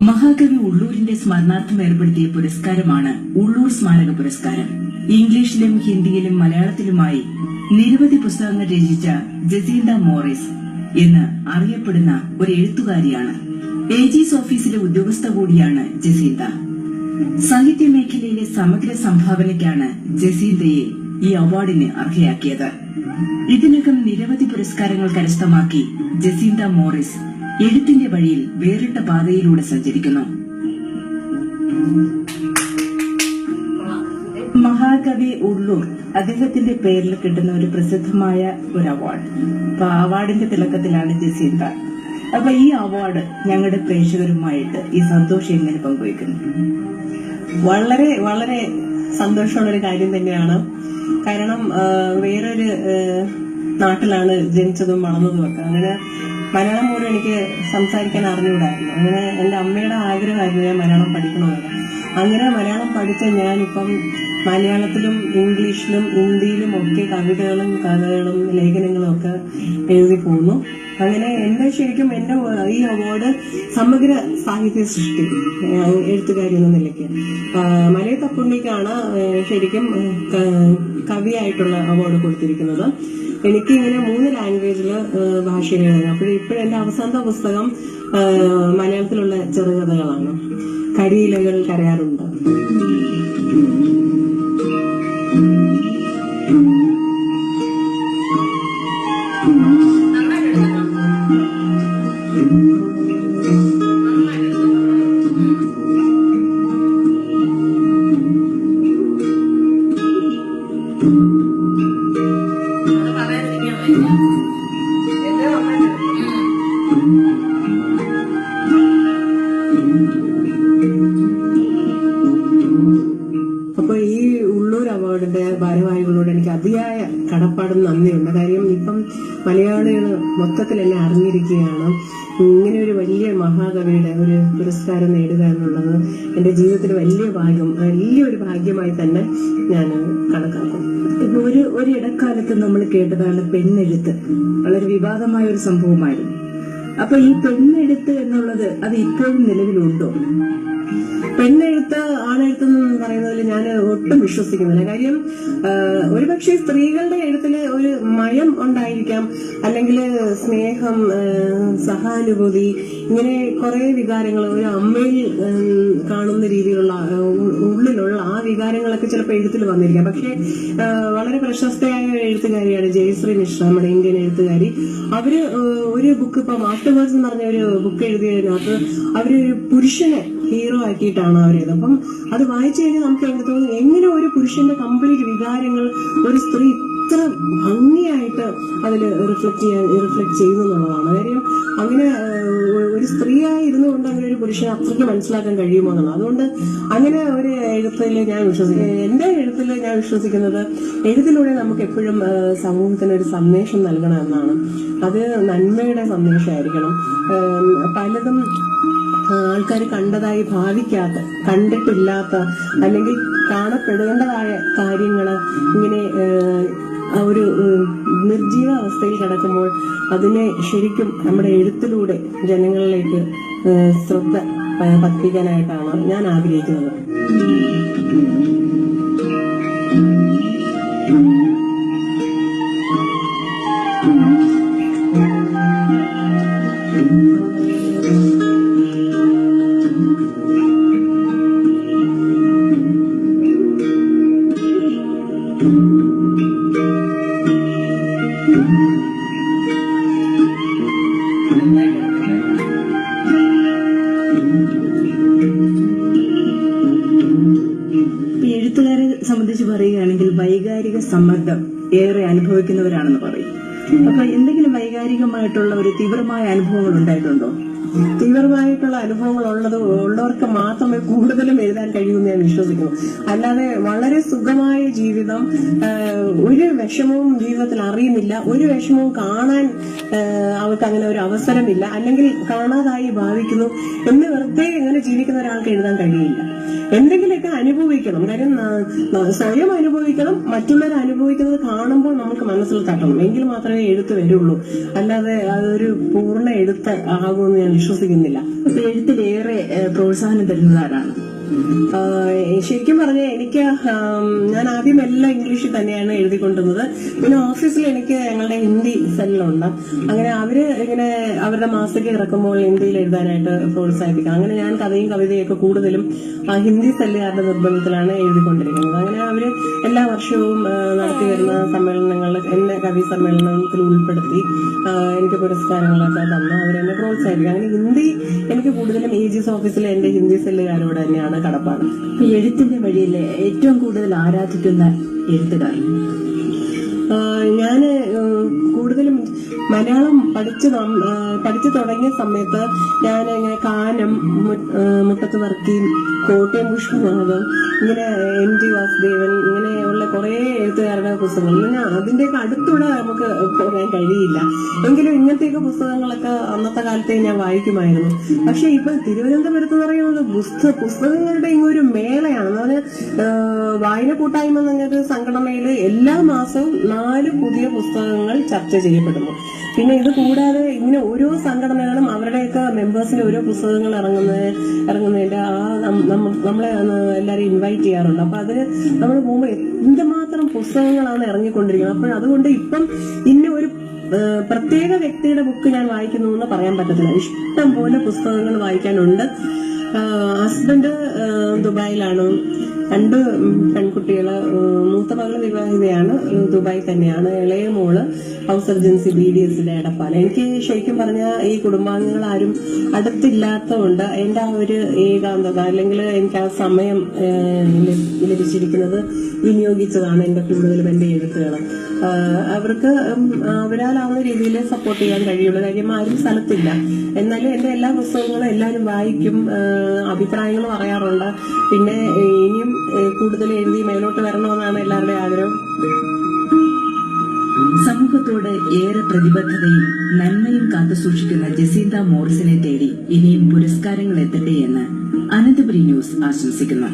മഹാകവി ഉള്ളൂരിന്റെ സ്മരണാർത്ഥം ഏർപ്പെടുത്തിയ പുരസ്കാരമാണ് ഉള്ളൂർ സ്മാരക പുരസ്കാരം. ഇംഗ്ലീഷിലും ഹിന്ദിയിലും മലയാളത്തിലുമായി നിരവധി പുസ്തകങ്ങൾ രചിച്ച ജസീന്ത മോറിസ് എന്ന് അറിയപ്പെടുന്ന ഒരു എഴുത്തുകാരിയാണ്. ഏജീസ് ഓഫീസിലെ ഉദ്യോഗസ്ഥ കൂടിയാണ് ജസീന്ത. സാഹിത്യ മേഖലയിലെ സമഗ്ര സംഭാവനയ്ക്കാണ് ജസീന്തയെ ഈ അവാർഡിന് അർഹയാക്കിയത്. ഇതിനകം നിരവധി പുരസ്കാരങ്ങൾ കരസ്ഥമാക്കി ജസീന്ത മോറിസ് എഴുത്തിന്റെ വഴിയിൽ വേറിട്ട പാതയിലൂടെ സഞ്ചരിക്കുന്നു. മഹാകവി ഉള്ളൂർ അദ്ദേഹത്തിന്റെ പേരിൽ കിട്ടുന്ന ഒരു പ്രസിദ്ധമായ ഒരു അവാർഡ്. അപ്പൊ അവാർഡിന്റെ തിളക്കത്തിലാണ് ജസീന്ത. അപ്പൊ ഈ അവാർഡ് ഞങ്ങളുടെ പ്രേക്ഷകരുമായിട്ട് ഈ സന്തോഷം എങ്ങനെ പങ്കുവയ്ക്കുന്നു? വളരെ വളരെ സന്തോഷമുള്ളൊരു കാര്യം തന്നെയാണ്. കാരണം വേറൊരു നാട്ടിലാണ് ജനിച്ചതും വളർന്നതും ഒക്കെ. അങ്ങനെ മലയാളം പോലും എനിക്ക് സംസാരിക്കാൻ അറിഞ്ഞുകൂടായിരുന്നു. അങ്ങനെ എന്റെ അമ്മയുടെ ആഗ്രഹമായിരുന്നു ഞാൻ മലയാളം പഠിക്കണമെന്ന്. അങ്ങനെ മലയാളം പഠിച്ച ഞാനിപ്പം മലയാളത്തിലും ഇംഗ്ലീഷിലും ഹിന്ദിയിലും ഒക്കെ കവിതകളും കഥകളും ലേഖനങ്ങളും ഒക്കെ എഴുതി പോകുന്നു. അങ്ങനെ ശരിക്കും എന്റെ ഈ അവാർഡ് സമഗ്ര സാഹിത്യ സൃഷ്ടി എഴുത്തുകാരി എന്ന നിലയ്ക്ക് മലയ തപ്പുണ്ണിക്കാണ് ശരിക്കും കവിയായിട്ടുള്ള അവാർഡ് കൊടുത്തിരിക്കുന്നത്. എനിക്ക് ഇങ്ങനെ 3 ലാംഗ്വേജില് ഭാഷയിൽ എഴുതാം. ഇപ്പോഴും എന്റെ അവസാനത്തെ പുസ്തകം മലയാളത്തിലുള്ള ചെറുകഥകളാണ്. കരിയിലകൾ കരയാറുണ്ട്. അപ്പൊ ഈ ഉള്ളൂർ അവാർഡിന്റെ ഭാരവാഹികളോട് എനിക്ക് അതിയായ കടപ്പാടും നന്ദിയുണ്ട്. കാര്യം ഇപ്പം മലയാളികൾ മൊത്തത്തിൽ എന്നെ അറിഞ്ഞിരിക്കുകയാണ്. ഇങ്ങനെ ഒരു വലിയ മഹാകവിയുടെ ഒരു പുരസ്കാരം നേടുക എന്നുള്ളത് എന്റെ ജീവിതത്തിൽ വലിയൊരു ഭാഗ്യമായി തന്നെ ഞാൻ കണക്കാക്കും. ഇപ്പൊ ഒരു ഇടക്കാലത്ത് നമ്മൾ കേട്ടതാണ് പെണ്ണെഴുത്ത്. വളരെ വിവാദമായ ഒരു സംഭവമായിരുന്നു. അപ്പൊ ഈ പെണ്ണെഴുത്ത് എന്നുള്ളത് അത് ഇപ്പോഴും നിലവിലുണ്ടോ? പെണ്ണെഴുത്ത് ആണെഴുത്തെന്ന് പറയുന്നതിൽ ഞാൻ ഒട്ടും വിശ്വസിക്കുന്നില്ല. കാര്യം ഒരുപക്ഷെ സ്ത്രീകളുടെ എഴുത്തിൽ ഒരു മയം ഉണ്ടായിരിക്കാം, അല്ലെങ്കിൽ സ്നേഹം, സഹാനുഭൂതി, ഇങ്ങനെ കുറെ വികാരങ്ങൾ ഒരു അമ്മയിൽ കാണുന്ന രീതിയിലുള്ള ഉള്ളിലുള്ള ആ വികാരങ്ങളൊക്കെ ചിലപ്പോൾ എഴുത്തിൽ വന്നിരിക്കാം. പക്ഷെ വളരെ പ്രശസ്തയായ എഴുത്തുകാരിയാണ് ജയശ്രീ മിശ്ര, നമ്മുടെ ഇന്ത്യൻ എഴുത്തുകാരി. അവര് ഒരു ബുക്ക് ഇപ്പം ആഫ്റ്റർവേഴ്സ് എന്ന് പറഞ്ഞ ഒരു ബുക്ക് എഴുതിയതിനകത്ത് അവരൊരു പുരുഷനെ ഹീറോ ആക്കിയിട്ടാണ് അവരേത്. അപ്പം അത് വായിച്ചു കഴിഞ്ഞാൽ നമുക്ക് എനിക്ക് തോന്നുന്നു എങ്ങനെ ഒരു പുരുഷന്റെ കംപ്ലീറ്റ് വികാരങ്ങൾ ഒരു സ്ത്രീ ഇത്ര ഭംഗിയായിട്ട് അതിൽ റിഫ്ലക്ട് ചെയ്യുന്നു എന്നുള്ളതാണ്. കാര്യം അങ്ങനെ ഒരു സ്ത്രീയായി ഇരുന്നുകൊണ്ട് അങ്ങനെ ഒരു പുരുഷനെ അത്രയ്ക്ക് മനസ്സിലാക്കാൻ കഴിയുമോ എന്നുള്ളത്. അതുകൊണ്ട് അങ്ങനെ ഒരു എഴുത്തിൽ ഞാൻ വിശ്വസിക്കുന്നത്, എന്റെ എഴുത്തിൽ ഞാൻ വിശ്വസിക്കുന്നത് എഴുത്തിലൂടെ നമുക്ക് എപ്പോഴും സമൂഹത്തിന് ഒരു സന്ദേശം നൽകണം എന്നാണ്. അത് നന്മയുടെ സന്ദേശമായിരിക്കണം. പലതും ആൾക്കാർ കണ്ടതായി ഭാവിക്കാത്ത, കണ്ടിട്ടില്ലാത്ത, അല്ലെങ്കിൽ കാണപ്പെടേണ്ടതായ കാര്യങ്ങള് ഇങ്ങനെ ഒരു നിർജീവ അവസ്ഥയിൽ കിടക്കുമ്പോൾ അതിനെ ശരിക്കും നമ്മുടെ എഴുത്തിലൂടെ ജനങ്ങളിലേക്ക് ശ്രദ്ധ പതിപ്പിക്കാനായിട്ടാണ് ഞാൻ ആഗ്രഹിക്കുന്നത്. എഴുത്തുകാരെ സംബന്ധിച്ച് പറയുകയാണെങ്കിൽ വൈകാരിക സമ്മർദ്ദം ഏറെ അനുഭവിക്കുന്നവരാണെന്ന് പറയും. അപ്പൊ എന്തെങ്കിലും വൈകാരികമായിട്ടുള്ള ഒരു തീവ്രമായ അനുഭവങ്ങൾ ഉണ്ടായിട്ടുണ്ടോ? തീവ്രമായിട്ടുള്ള അനുഭവങ്ങൾ ഉള്ളവർക്ക് മാത്രമേ കൂടുതലും എഴുതാൻ കഴിയുമെന്ന് ഞാൻ വിശ്വസിക്കുന്നു. അല്ലാതെ വളരെ സുഖമായ ജീവിതം, ഒരു വിഷമവും ജീവിതത്തിൽ അറിയുന്നില്ല, ഒരു വിഷമവും കാണാൻ അവർക്ക് അങ്ങനെ ഒരു അവസരമില്ല, അല്ലെങ്കിൽ കാണാതായി ഭാവിക്കുന്നു എന്ന് വെറുതെ ഇങ്ങനെ ജീവിക്കുന്ന ഒരാൾക്ക് എഴുതാൻ കഴിയില്ല. എന്തെങ്കിലുമൊക്കെ അനുഭവിക്കണം. കാര്യം സ്വയം അനുഭവിക്കണം, മറ്റുള്ളവർ അനുഭവിക്കുന്നത് കാണുമ്പോൾ നമുക്ക് മനസ്സിൽ തട്ടണം. എങ്കിൽ മാത്രമേ എഴുത്ത് വരുള്ളൂ. അല്ലാതെ അതൊരു പൂർണ്ണ എഴുത്ത് ആകുമെന്ന് ഞാൻ വിശ്വസിക്കുന്നില്ല. അപ്പൊ എഴുത്തിലേറെ പ്രോത്സാഹനം തരുന്നതാരാണ്? ശരിക്കും പറഞ്ഞാൽ എനിക്ക് ഞാൻ ആദ്യം എല്ലാം ഇംഗ്ലീഷിൽ തന്നെയാണ് എഴുതിക്കൊണ്ടിരുന്നത്. പിന്നെ ഓഫീസിൽ എനിക്ക് ഞങ്ങളുടെ ഹിന്ദി സെല്ലുണ്ട്. അങ്ങനെ അവര് ഇങ്ങനെ അവരുടെ മാസിക ഇറക്കുമ്പോൾ ഹിന്ദിയിൽ എഴുതാനായിട്ട് പ്രോത്സാഹിപ്പിക്കാം. അങ്ങനെ ഞാൻ കഥയും കവിതയൊക്കെ കൂടുതലും ഹിന്ദി സെല്ലുകാരുടെ നിർബന്ധത്തിലാണ് എഴുതിക്കൊണ്ടിരിക്കുന്നത്. അങ്ങനെ അവര് എല്ലാ വർഷവും നടത്തി വരുന്ന സമ്മേളനങ്ങൾ എന്നെ കവി സമ്മേളനത്തിൽ ഉൾപ്പെടുത്തി എനിക്ക് പുരസ്കാരങ്ങളൊക്കെ തന്നു അവരെന്നെ പ്രോത്സാഹിപ്പിക്കും. അങ്ങനെ ഹിന്ദി എനിക്ക് കൂടുതലും ഏജീസ് ഓഫീസിലെ എന്റെ ഹിന്ദി സെല്ലുകാരോട് തന്നെയാണ് കടപ്പാട്. എഴുത്തിന്റെ വഴിയിൽ ഏറ്റവും കൂടുതൽ ആരാധിക്കുന്ന എഴുത്തുകാരൻ? ഞാന് കൂടുതലും മലയാളം പഠിച്ചു തുടങ്ങിയ സമയത്ത് ഞാൻ ഇങ്ങനെ കാനം, മുട്ടത്ത് വർക്കി, കോട്ടയം പുഷ്പനാഥം, ഇങ്ങനെ MT വാസുദേവൻ, ഇങ്ങനെയുള്ള കുറെ എഴുത്തുകാരുടെ പുസ്തകങ്ങൾ അതിന്റെയൊക്കെ അടുത്തൂടെ നമുക്ക് പോകാൻ കഴിയില്ല. എങ്കിലും ഇങ്ങനത്തെയൊക്കെ പുസ്തകങ്ങളൊക്കെ അന്നത്തെ കാലത്തെ ഞാൻ വായിക്കുമായിരുന്നു. പക്ഷെ ഇപ്പൊ തിരുവനന്തപുരത്ത് പറയുന്നത് പുസ്തകങ്ങളുടെ ഇങ്ങൊരു മേളയാണ്. അതായത് വായന കൂട്ടായ്മ എന്നൊരു സംഘടനയിൽ എല്ലാ മാസവും 4 പുതിയ പുസ്തകങ്ങൾ ചർച്ച ചെയ്യപ്പെടുന്നു. പിന്നെ ഇത് കൂടാതെ ഇങ്ങനെ ഓരോ സംഘടനകളും അവരുടെയൊക്കെ മെമ്പേഴ്സിന് ഓരോ പുസ്തകങ്ങൾ ഇറങ്ങുന്നതിന്റെ നമ്മളെ എല്ലാവരും ഇൻവൈറ്റ് ചെയ്യാറുണ്ട്. അപ്പൊ അത് നമ്മൾ പോകുമ്പോൾ എന്തുമാത്രം പുസ്തകങ്ങളാണ് ഇറങ്ങിക്കൊണ്ടിരിക്കുന്നത്. അപ്പോൾ അതുകൊണ്ട് ഇപ്പം ഇന്ന ഒരു പ്രത്യേക വ്യക്തിയുടെ ബുക്ക് ഞാൻ വായിക്കുന്നു എന്ന് പറയാൻ പറ്റത്തില്ല. ഇഷ്ടം പോലെ പുസ്തകങ്ങൾ വായിക്കാനുണ്ട്. ഹസ്ബൻഡ് ദുബായിലാണ്, 2 പെൺകുട്ടികള്, മൂത്ത മകള് വിവാഹിതയാണ്, ദുബായ് തന്നെയാണ്. ഇളയ മോള് ഹൗസ് സർജൻസി BDSന്റെ എടപ്പാല. എനിക്ക് ശരിക്കും പറഞ്ഞാൽ ഈ കുടുംബാംഗങ്ങൾ ആരും അടുത്തില്ലാത്തതുകൊണ്ട് എന്റെ ആ ഒരു ഏകാന്തത അല്ലെങ്കിൽ എനിക്ക് ആ സമയം ലഭിച്ചിരിക്കുന്നത് വിനിയോഗിച്ചതാണ് എന്റെ കൂടുതലും എന്റെ എഴുത്തുകൾ. അവർക്ക് അവരാലാവുന്ന രീതിയിൽ സപ്പോർട്ട് ചെയ്യാൻ കഴിയുള്ളൂ. കാര്യം ആരും സ്ഥലത്തില്ല. എന്നാലും എന്റെ എല്ലാ പുസ്തകങ്ങളും എല്ലാവരും വായിക്കും, അഭിപ്രായങ്ങൾ പറയാറുണ്ട്. പിന്നെ ഇനിയും കൂടുതൽ എഴുതി മേലോട്ട് വരണമെന്നാണ് എല്ലാവരുടെയും ആഗ്രഹം. സമൂഹത്തോട് ഏറെ പ്രതിബദ്ധതയും നന്മയും കാത്തുസൂക്ഷിക്കുന്ന ജസീന്ത മോറിസിനെ തേടി ഇനിയും പുരസ്കാരങ്ങൾ എത്തട്ടെ എന്ന് അനന്തപുരി ന്യൂസ് ആശംസിക്കുന്നു.